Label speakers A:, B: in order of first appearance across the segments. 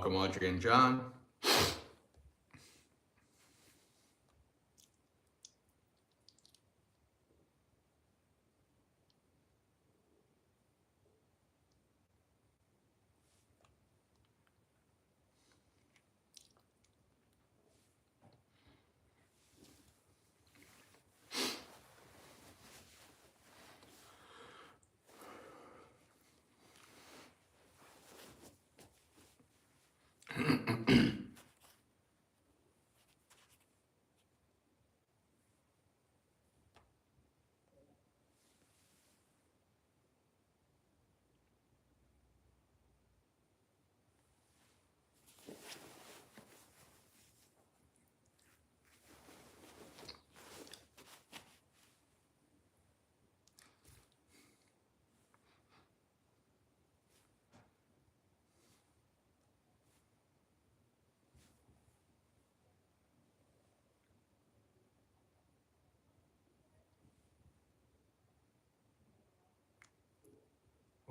A: Welcome, Audrey and John.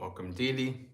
A: Welcome, Dee Dee.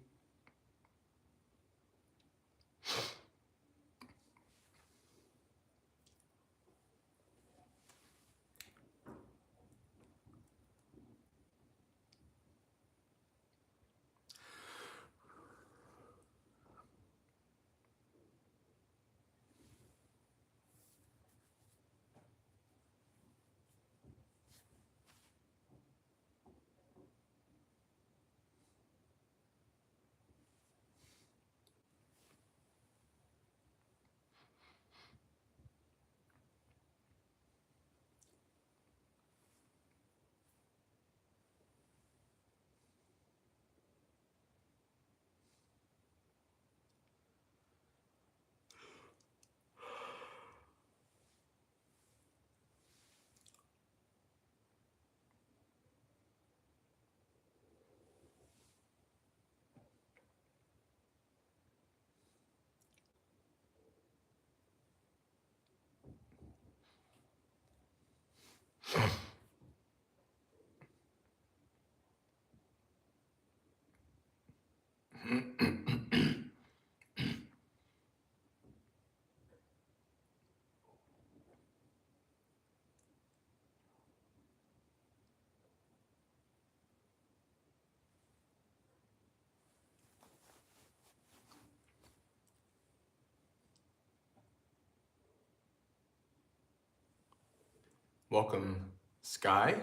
A: Welcome, Sky.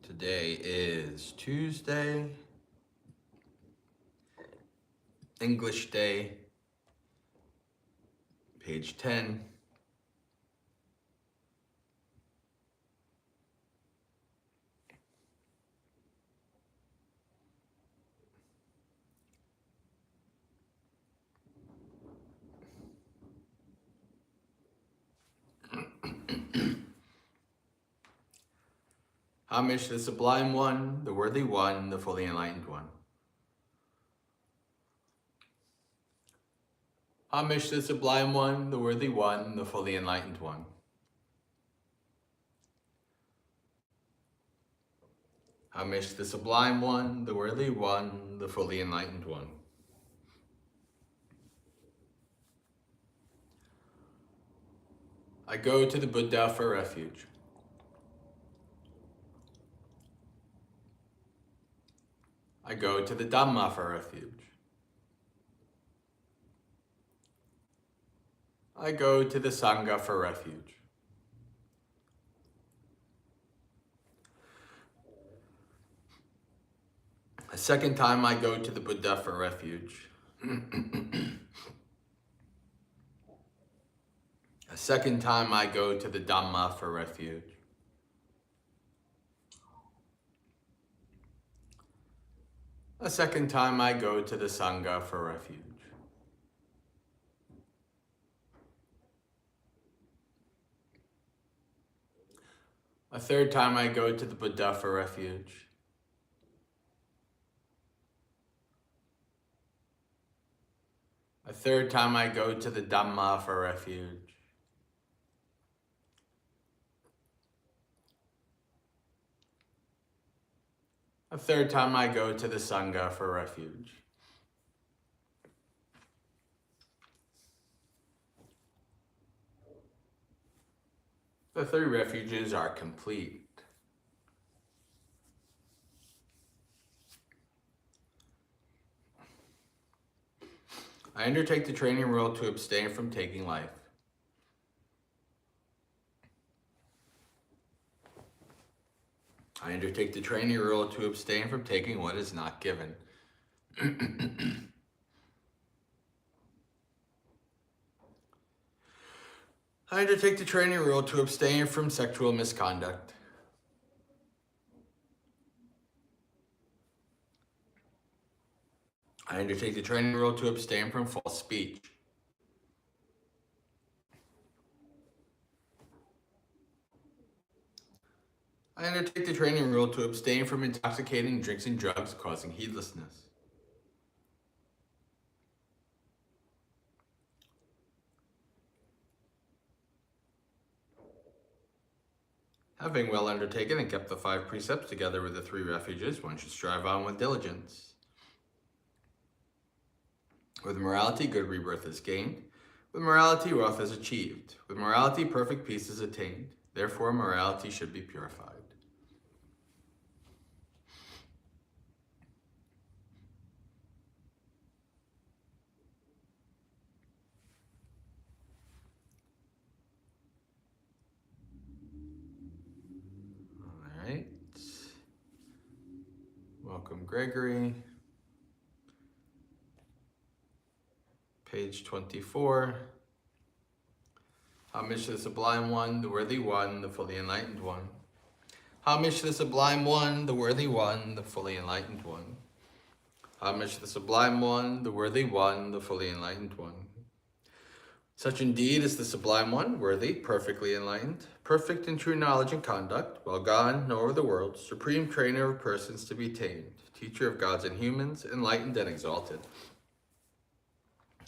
A: Today is Tuesday, English Day, page 10. Homage to the Sublime One, the Worthy One, the Fully Enlightened One. Homage to the Sublime One, the Worthy One, the Fully Enlightened One. Homage to the Sublime One, the Worthy One, the Fully Enlightened One. I go to the Buddha for refuge. I go to the Dhamma for refuge. I go to the Sangha for refuge. A second time I go to the Buddha for refuge. A second time I go to the Dhamma for refuge. A second time I go to the Sangha for refuge. A A third time I go to the Buddha for refuge. A third time I go to the Dhamma for refuge. A third time I go to the Sangha for refuge. The 3 refuges are complete. I undertake the training rule to abstain from taking life. I undertake the training rule to abstain from taking what is not given. I undertake the training rule to abstain from sexual misconduct. I undertake the training rule to abstain from false speech. I undertake the training rule to abstain from intoxicating drinks and drugs causing heedlessness. Having well undertaken and kept the 5 precepts together with the 3 refuges, one should strive on with diligence. With morality, good rebirth is gained. With morality, wealth is achieved. With morality, perfect peace is attained. Therefore, morality should be purified. All right. Welcome, Gregory. Page 24. Homage to the Sublime One, the Worthy One, the Fully Enlightened One. Homage to the Sublime One, the Worthy One, the Fully Enlightened One. Homage to the Sublime One, the Worthy One, the Fully Enlightened One. Such indeed is the Sublime One, worthy, perfectly enlightened, perfect in true knowledge and conduct, well gone, knower of the world, supreme trainer of persons to be tamed, teacher of gods and humans, enlightened and exalted.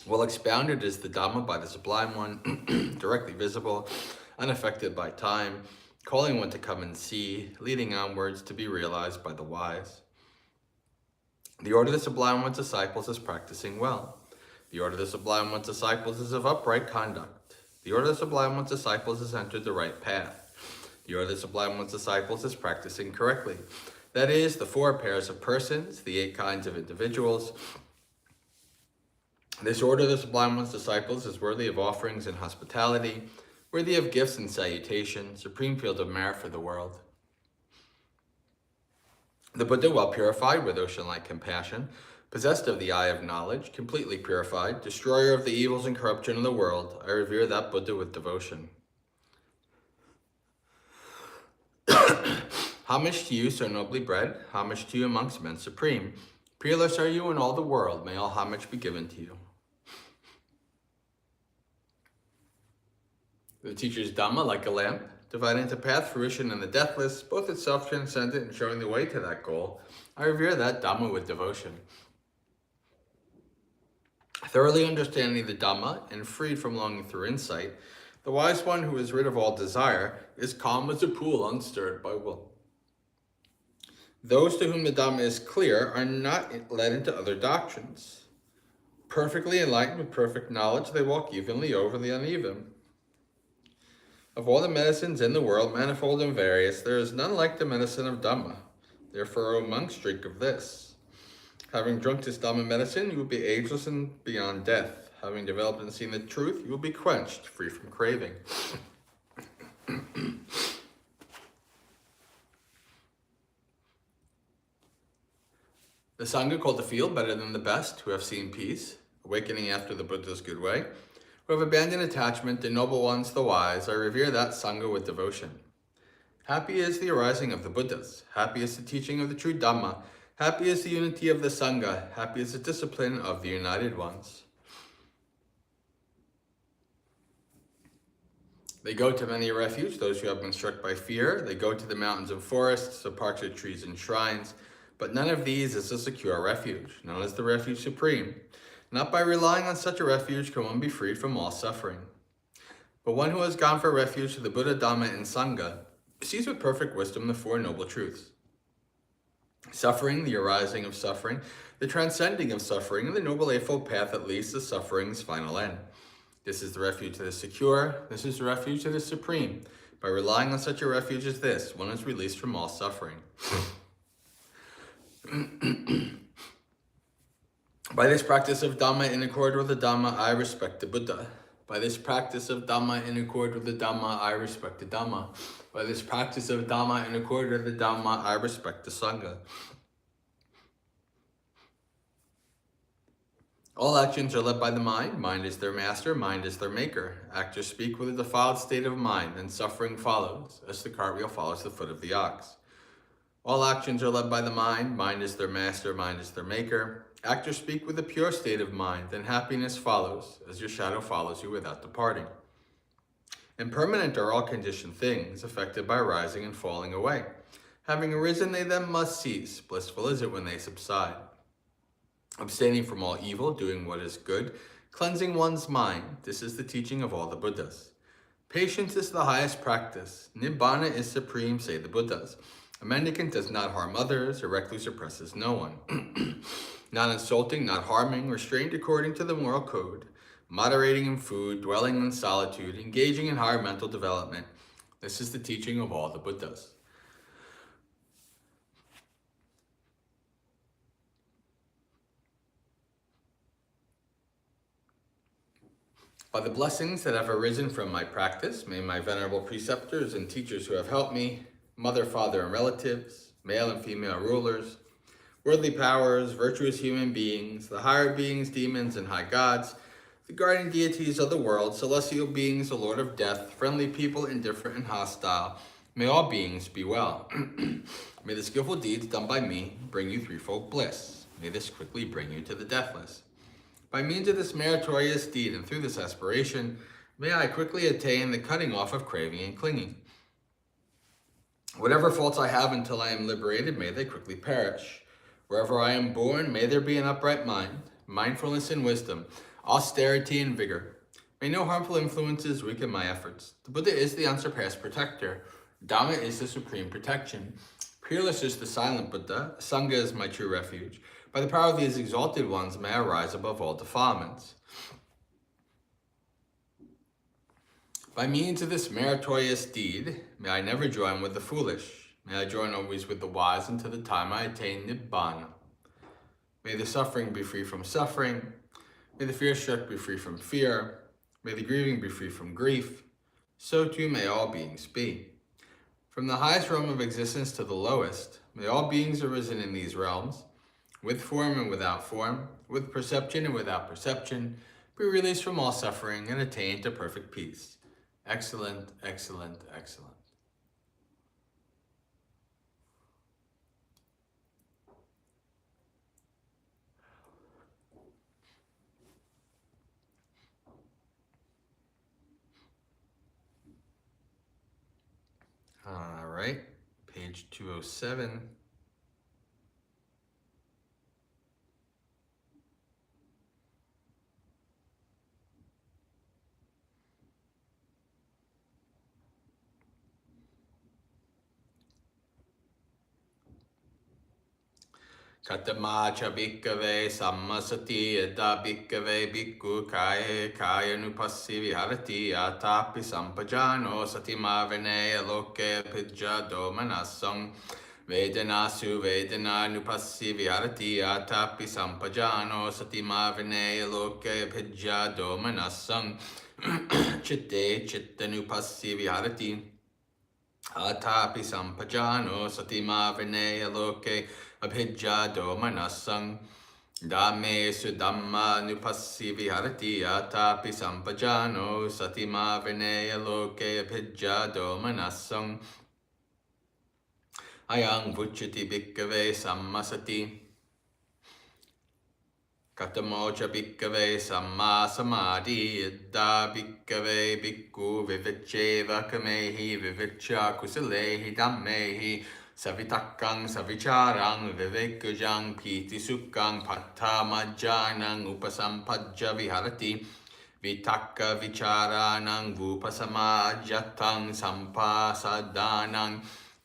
A: Well expounded is the Dhamma by the Sublime One, directly visible, unaffected by time, calling one to come and see, leading onwards to be realized by the wise. The order of the Sublime One's disciples is practicing well. The order of the Sublime One's disciples is of upright conduct. The order of the Sublime One's disciples has entered the right path. The order of the Sublime One's disciples is practicing correctly. That is, the 4 pairs of persons, the 8 kinds of individuals. This order of the Sublime One's disciples is worthy of offerings and hospitality, worthy of gifts and salutation, supreme field of merit for the world. The Buddha, well purified with ocean-like compassion, possessed of the eye of knowledge, completely purified, destroyer of the evils and corruption of the world, I revere that Buddha with devotion. Homage to you, so nobly bred, homage to you amongst men supreme. Peerless are you in all the world, may all homage be given to you. The teacher's Dhamma, like a lamp, dividing into path, fruition, and the deathless, both itself transcendent and showing the way to that goal, I revere that Dhamma with devotion. Thoroughly understanding the Dhamma and freed from longing through insight, the wise one who is rid of all desire is calm as a pool unstirred by will. Those to whom the Dhamma is clear are not led into other doctrines. Perfectly enlightened with perfect knowledge, they walk evenly over the uneven. Of all the medicines in the world, manifold and various, there is none like the medicine of Dhamma. Therefore, O monks, drink of this. Having drunk this Dhamma medicine, you will be ageless and beyond death. Having developed and seen the truth, you will be quenched, free from craving. The Sangha called the field better than the best, who have seen peace, awakening after the Buddha's good way, who have abandoned attachment, the noble ones, the wise, I revere that Sangha with devotion. Happy is the arising of the Buddhas, happy is the teaching of the true Dhamma, happy is the unity of the Sangha, happy is the discipline of the united ones. They go to many refuge, those who have been struck by fear. They go to the mountains and forests, the parks of trees and shrines. But none of these is a secure refuge. None is the refuge supreme. Not by relying on such a refuge can one be freed from all suffering. But one who has gone for refuge to the Buddha, Dhamma, and Sangha sees with perfect wisdom the Four Noble Truths. Suffering, the arising of suffering, the transcending of suffering, and the Noble Eightfold Path that leads to suffering's final end. This is the refuge that is secure. This is the refuge that is supreme. By relying on such a refuge as this, one is released from all suffering. By this practice of Dhamma in accord with the Dhamma, I respect the Buddha. By this practice of Dhamma in accord with the Dhamma, I respect the Dhamma. By this practice of Dhamma in accord with the Dhamma, I respect the Sangha. All actions are led by the mind. Mind is their master, mind is their maker. Actors speak with a defiled state of mind, and suffering follows, as the cartwheel follows the foot of the ox. All actions are led by the mind. Mind is their master, mind is their maker. Actors speak with a pure state of mind, then happiness follows, as your shadow follows you without departing. Impermanent are all conditioned things, affected by rising and falling away. Having arisen, they then must cease. Blissful is it when they subside. Abstaining from all evil, doing what is good, cleansing one's mind. This is the teaching of all the Buddhas. Patience is the highest practice. Nibbana is supreme, say the Buddhas. A mendicant does not harm others, a recluse oppresses no one. Not insulting, not harming, restrained according to the moral code. Moderating in food, dwelling in solitude, engaging in higher mental development. This is the teaching of all the Buddhas. By the blessings that have arisen from my practice, may my venerable preceptors and teachers who have helped me, mother, father, and relatives, male and female rulers, worldly powers, virtuous human beings, the higher beings, demons, and high gods, the guardian deities of the world, celestial beings, the Lord of Death, friendly people, indifferent and hostile, may all beings be well. May the skillful deeds done by me bring you threefold bliss. May this quickly bring you to the deathless. By means of this meritorious deed and through this aspiration, may I quickly attain the cutting off of craving and clinging. Whatever faults I have until I am liberated, may they quickly perish. Wherever I am born, may there be an upright mind, mindfulness and wisdom, austerity and vigor. May no harmful influences weaken my efforts. The Buddha is the unsurpassed protector. Dhamma is the supreme protection. Peerless is the silent Buddha. Sangha is my true refuge. By the power of these exalted ones, may I rise above all defilements. By means of this meritorious deed, may I never join with the foolish. May I join always with the wise until the time I attain Nibbana. May the suffering be free from suffering. May the fear-struck be free from fear. May the grieving be free from grief. So too may all beings be. From the highest realm of existence to the lowest, may all beings arisen in these realms, with form and without form, with perception and without perception, be released from all suffering and attain to perfect peace. Excellent, excellent, excellent. All right, page 207. Katamacha bhikkhave sammasati yata bhikkhave bhikkhu kaya nupassi viharati atapi sampajano satima vinaya loke pijja domanasam vedanasu vedana nupassi viharati atapi sampajano satima vinaya loke pijja domanasam chitte chitta nupassi viharati atapi sampajano satima vinaya loke abhijja domanasam dhamme sudhamma nupassi viharati atapi sampajano satima vinaya loke abhijja domanasam ayang vuchati bhikkhave sammasati. Katamocha bhikkave samma samadhi yadda bhikkave bhikkhu vivicceva kamehi vivicca kusalehi dhammehi savitakkang savicharang vivekujang piti sukkang patta majjanang upasampajja viharati vitakka vicharanang vupasamajjatang sampasadanang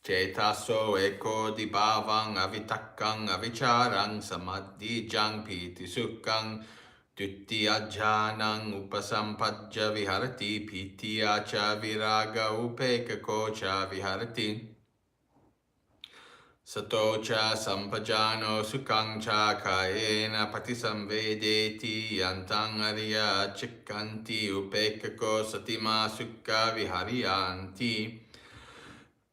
A: Cetaso eko di bhavang avitakkang avicharang samadhijang piti sukkang Duttiya janang upasampajja viharati pitiya cha viraga upekako cha viharati Sato cha sampajano sukkang cha kayena patisamvedeti yantang ariya chikkanti upekako satima sukka vihariyanti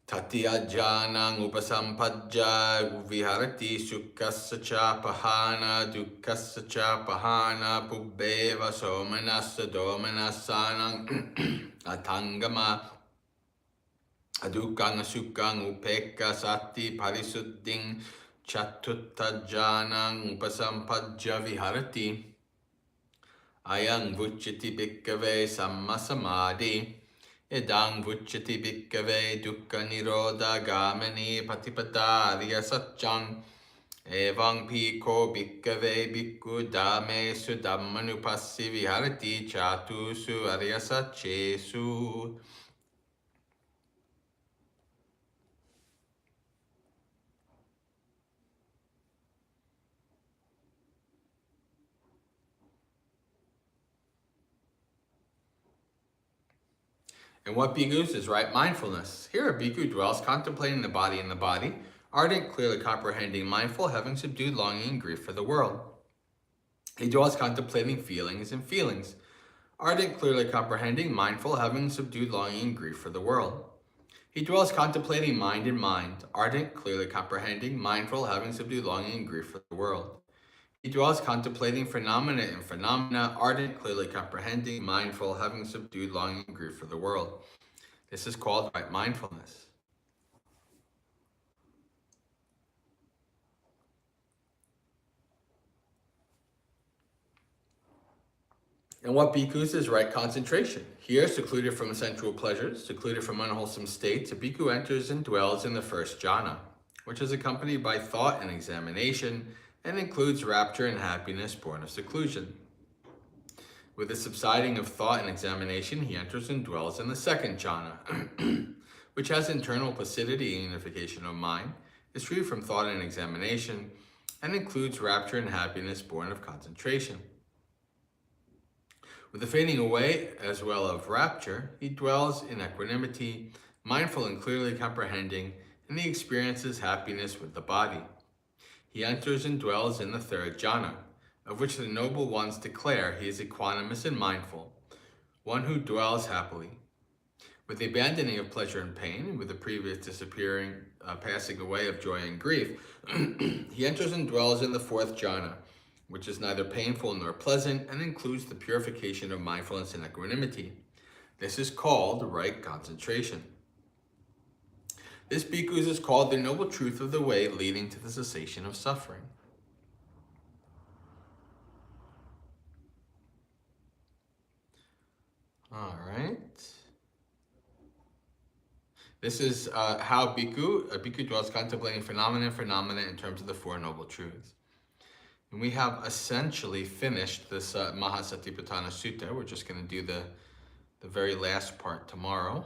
A: Tatiya janang upasampajja viharati sukkassa cha pahana dukkassa cha pahana pubbeva somanassa domanassanang atangama adukkang sukkang upekka sati parisuddhing chatutta janang upasampajja viharati ayang vucchati bhikkave samma samadhi Idang vucchati bhikkave dukkha nirodha gamani patipada arya satchang Evang piko bhikkave bhikkhu dame sudammanupassi viharati chatusu arya satchesu. And what bhikkhus is right mindfulness? Here a bhikkhu dwells contemplating the body in the body, ardent, clearly comprehending, mindful, having subdued longing and grief for the world. He dwells contemplating feelings and feelings, ardent, clearly comprehending, mindful, having subdued longing and grief for the world. He dwells contemplating mind in mind, ardent, clearly comprehending, mindful, having subdued longing and grief for the world. He dwells contemplating phenomena in phenomena, ardent, clearly comprehending, mindful, having subdued longing and grief for the world. This is called right mindfulness. And what bhikkhus is right concentration? Here, secluded from sensual pleasures, secluded from unwholesome states, a bhikkhu enters and dwells in the first jhana, which is accompanied by thought and examination, and includes rapture and happiness born of seclusion. With the subsiding of thought and examination, he enters and dwells in the second jhana, which has internal placidity and unification of mind, is free from thought and examination, and includes rapture and happiness born of concentration. With the fading away as well of rapture, he dwells in equanimity, mindful and clearly comprehending, and he experiences happiness with the body. He enters and dwells in the third jhana, of which the noble ones declare he is equanimous and mindful, one who dwells happily. With the abandoning of pleasure and pain, and with the previous disappearing, passing away of joy and grief, he enters and dwells in the fourth jhana, which is neither painful nor pleasant, and includes the purification of mindfulness and equanimity. This is called right concentration. This bhikkhus is called the noble truth of the way leading to the cessation of suffering. All right. This is how a bhikkhu dwells contemplating phenomena in terms of the Four Noble Truths. And we have essentially finished this Mahasatipatthana Sutta. We're just going to do the very last part tomorrow.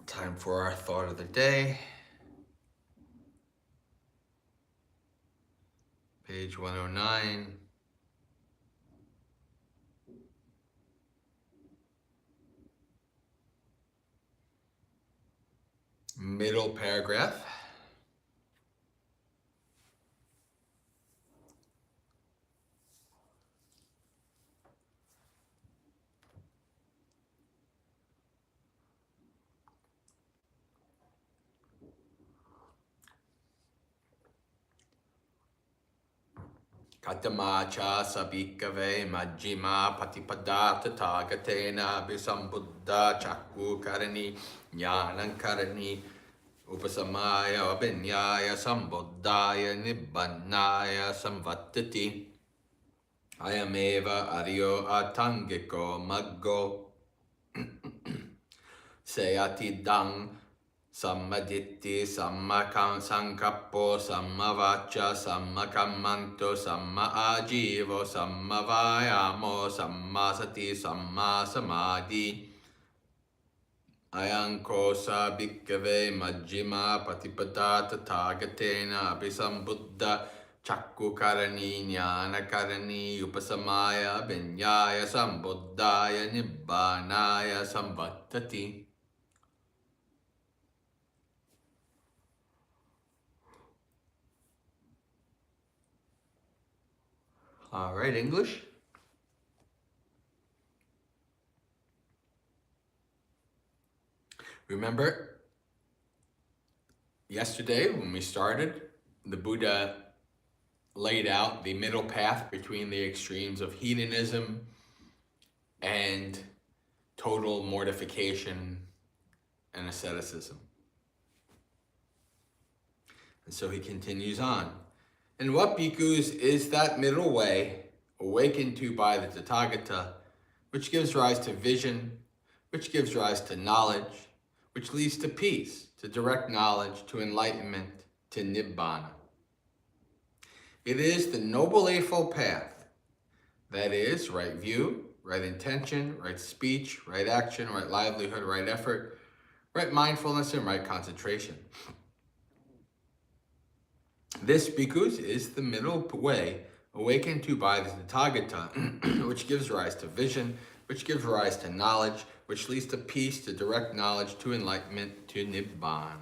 A: Time for our thought of the day. Page 109. Middle paragraph. Katamacha sabhikave majjima patipada tathagatena bisambuddha chakku karani jnanam karani Upasamaya Abhinyaya Sambuddhaya Nibbannaya Samvattati Ayameva Aryo Atangiko Maggo Sayatidang Sammaditti Sammakam Sankappo Sammavacha Sammakammanto Samma Ajivo Sammavayamo Sammasati Samma Samadhi Ayankosa Bhikkave Majjhima Patipada Tathagatena Abhisambuddha Chakku Karani Jnana Karani Upasamaya Vinyaya Sambuddhaya Nibbanaya Samvattati. All right, English. Remember, yesterday when we started, the Buddha laid out the middle path between the extremes of hedonism and total mortification and asceticism. And so he continues on. And what, bhikkhus, is that middle way awakened to by the Tathagata, which gives rise to vision, which gives rise to knowledge, which leads to peace, to direct knowledge, to enlightenment, to nibbana? It is the Noble Eightfold Path. That is, right view, right intention, right speech, right action, right livelihood, right effort, right mindfulness, and right concentration. This, bhikkhus, is the middle way awakened to by the Tathagata, which gives rise to vision, which gives rise to knowledge, which leads to peace, to direct knowledge, to enlightenment, to nibbana.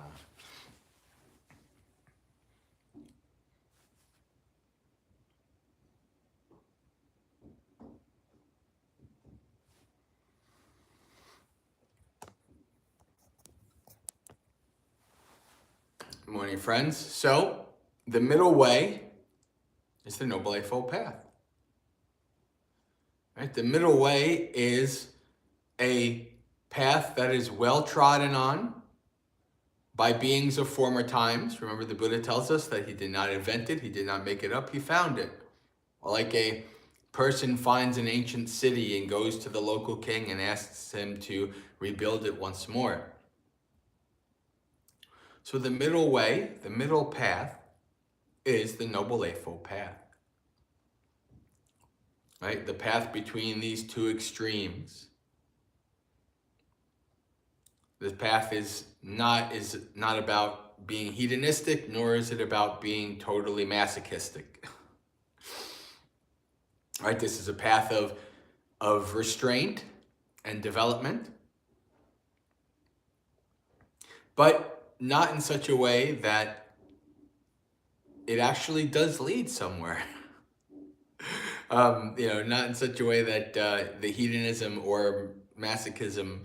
A: Good morning, friends. So, the middle way is the Noble Eightfold Path. Right? The middle way is a path that is well trodden on by beings of former times. Remember, the Buddha tells us that he did not invent it, he did not make it up, he found it. Like a person finds an ancient city and goes to the local king and asks him to rebuild it once more. So the middle way, the middle path, is the Noble Eightfold Path. Right? The path between these two extremes. This path is not about being hedonistic, nor is it about being totally masochistic. Right? This is a path of restraint and development, but not in such a way that it actually does lead somewhere. Not in such a way that the hedonism or masochism,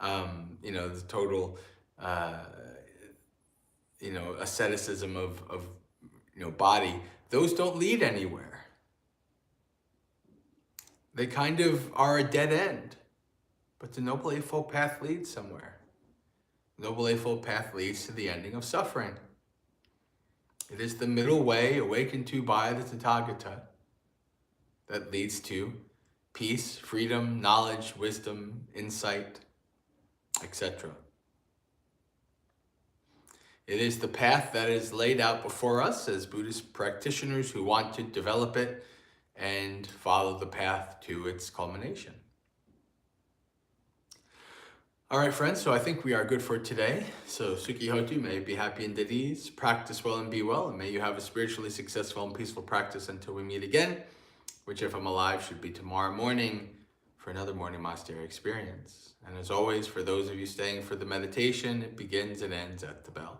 A: the total, asceticism of body, those don't lead anywhere. They kind of are a dead end, but the Noble Eightfold Path leads somewhere. The Noble Eightfold Path leads to the ending of suffering. It is the middle way awakened to by the Tathagata that leads to peace, freedom, knowledge, wisdom, insight, etc. It is the path that is laid out before us as Buddhist practitioners who want to develop it and follow the path to its culmination. All right, friends, so I think we are good for today. So Sukhi Hotu, may you be happy and at ease, practice well and be well, and may you have a spiritually successful and peaceful practice until we meet again, which, if I'm alive, should be tomorrow morning for another morning monastery experience. And as always, for those of you staying for the meditation, it begins and ends at the bell.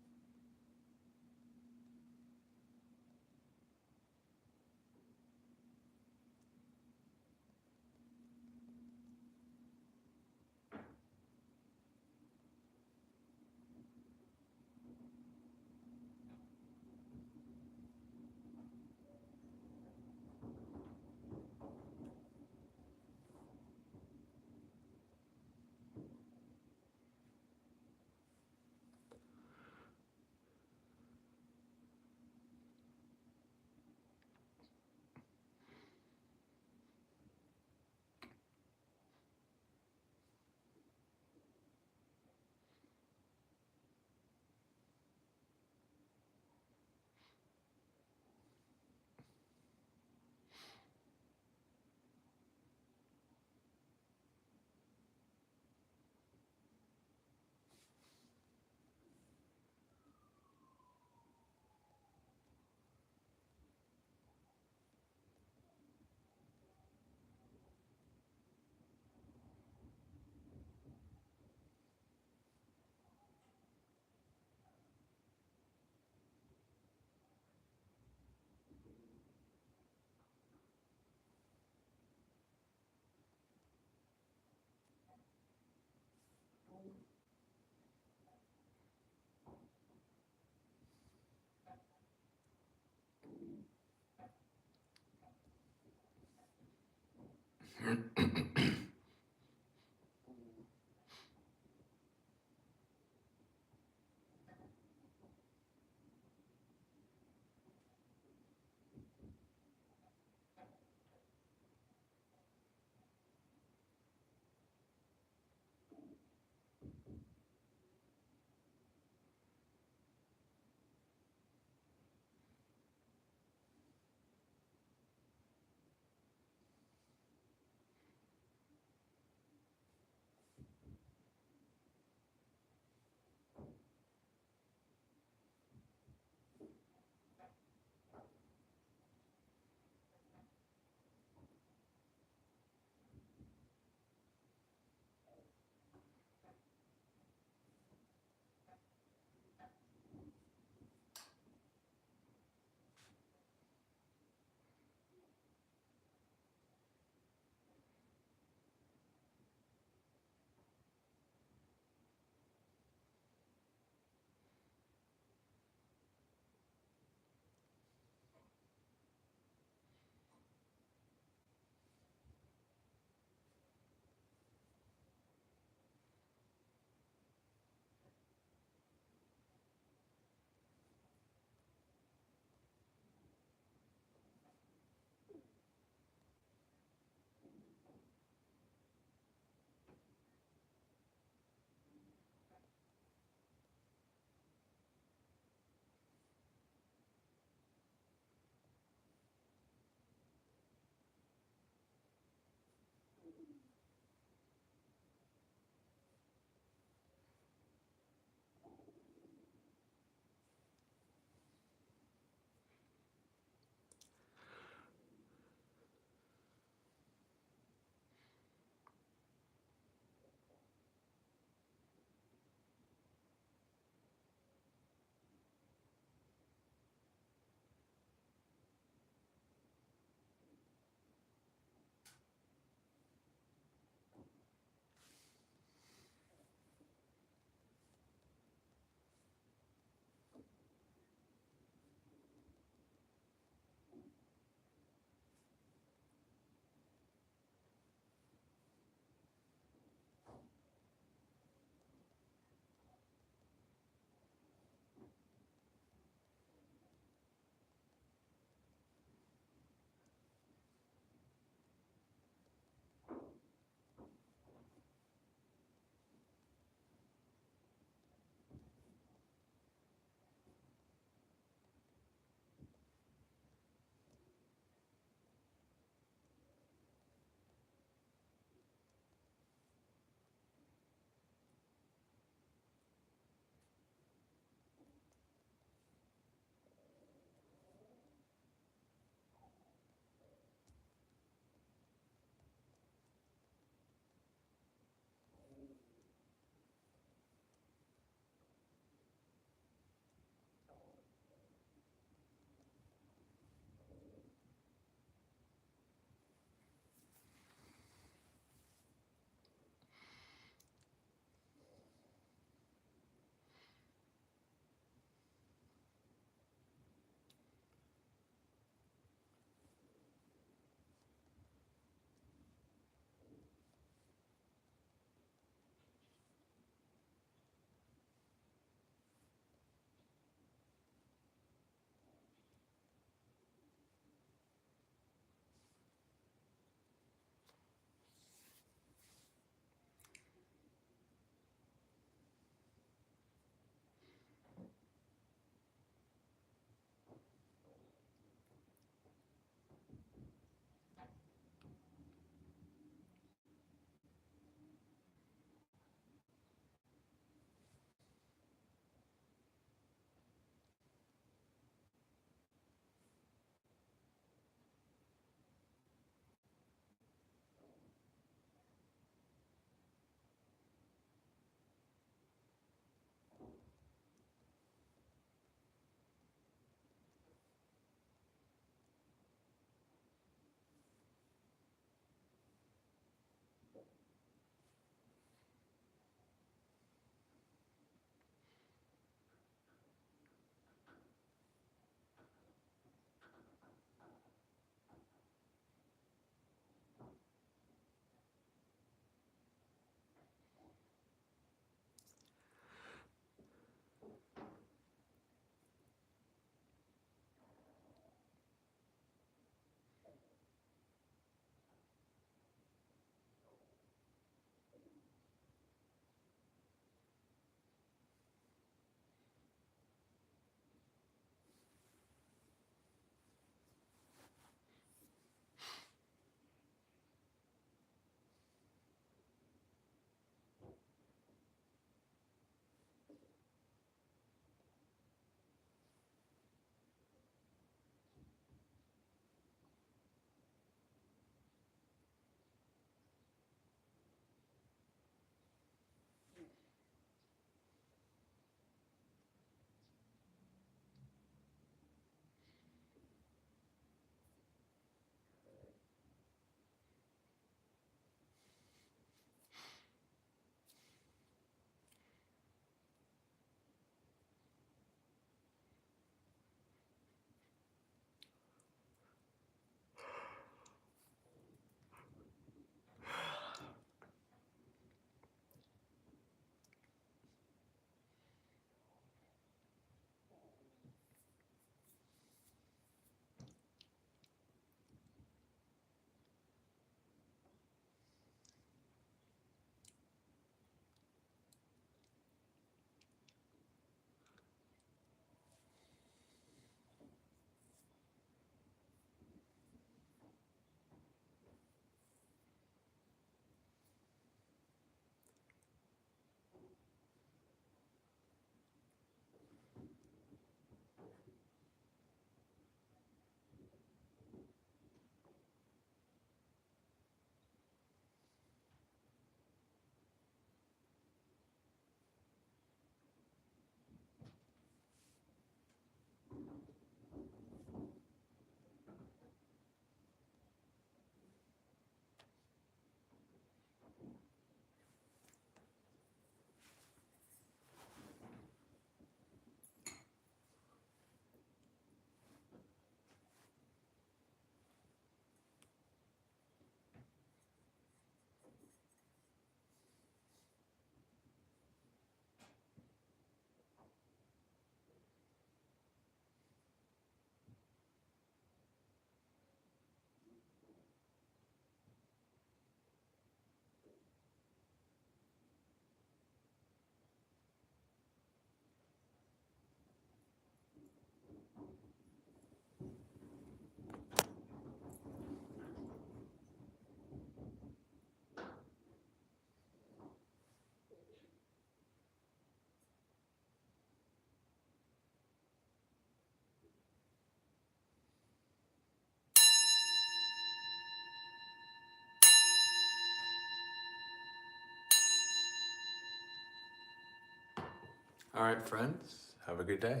A: All right, friends, have a good day.